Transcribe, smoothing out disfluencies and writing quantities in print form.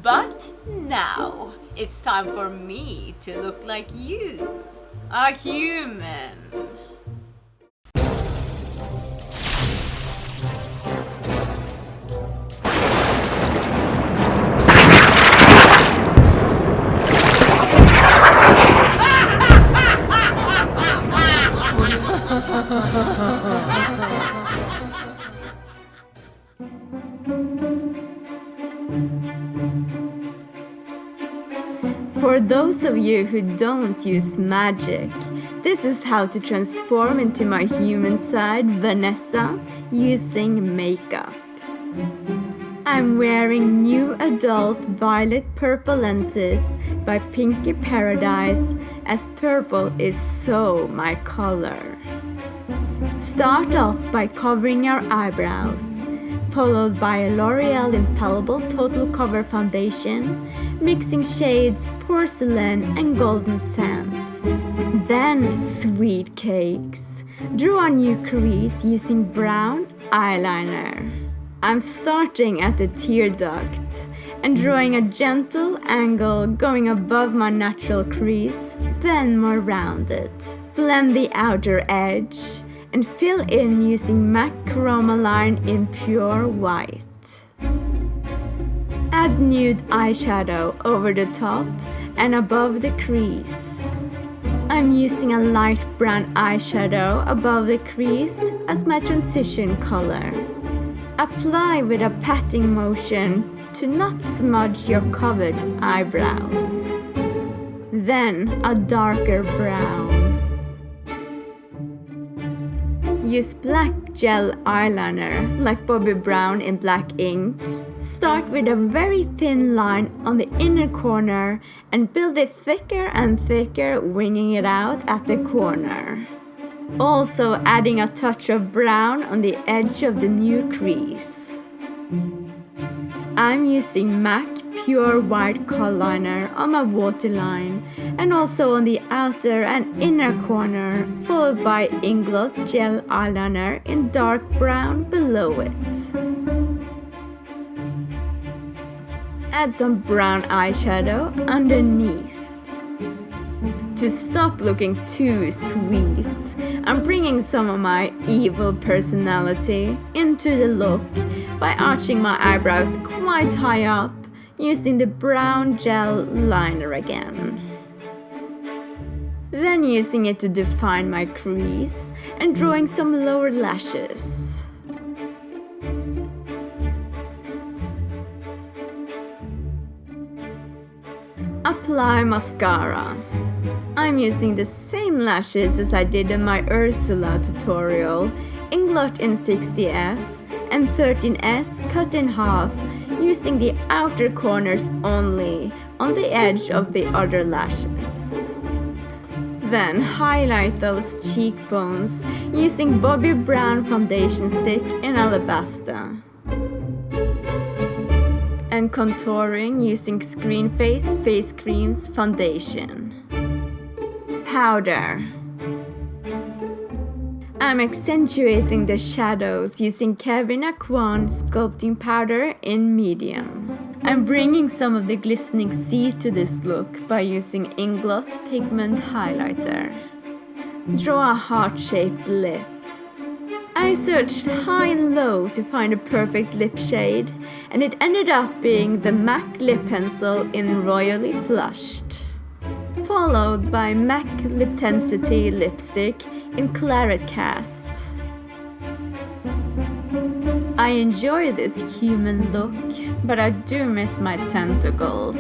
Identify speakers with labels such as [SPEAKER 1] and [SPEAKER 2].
[SPEAKER 1] But now it's time for me to look like you, a human.
[SPEAKER 2] For those of you who don't use magic, this is how to transform into my human side, Vanessa, using makeup. I'm wearing new adult violet purple lenses by Pinky Paradise, as purple is so my color. Start off by covering our eyebrows, followed by a L'Oreal Infallible Total Cover Foundation, mixing shades Porcelain and Golden Sand. Then, sweet cakes, draw a new crease using brown eyeliner. I'm starting at the tear duct and drawing a gentle angle going above my natural crease, then more rounded. Blend the outer edge and fill in using MAC Chromaline in pure white. Add nude eyeshadow over the top and above the crease. I'm using a light brown eyeshadow above the crease as my transition color. Apply with a patting motion to not smudge your covered eyebrows. Then a darker brown. Use black gel eyeliner like Bobbi Brown in black ink. Start with a very thin line on the inner corner and build it thicker and thicker, winging it out at the corner. Also adding a touch of brown on the edge of the new crease. I'm using MAC Pure White Kohl liner on my waterline and also on the outer and inner corner, followed by Inglot Gel Eyeliner in dark brown below it. Add some brown eyeshadow underneath. To stop looking too sweet, I'm bringing some of my evil personality into the look by arching my eyebrows quite high up using the brown gel liner again. Then using it to define my crease and drawing some lower lashes. Apply mascara. I'm using the same lashes as I did in my Ursula tutorial, Inglot in 60F and 13S cut in half, using the outer corners only on the edge of the other lashes. Then highlight those cheekbones using Bobbi Brown foundation stick in Alabaster. And contouring using Screen Face Cream's foundation. Powder. I'm accentuating the shadows using Kevyn Aucoin sculpting powder in medium. I'm bringing some of the glistening sea to this look by using Inglot Pigment highlighter. Draw a heart-shaped lip. I searched high and low to find a perfect lip shade, and it ended up being the MAC lip pencil in Royally Flushed, followed by MAC Lip Tensity lipstick in Claret Cast. I enjoy this human look, but I do miss my tentacles.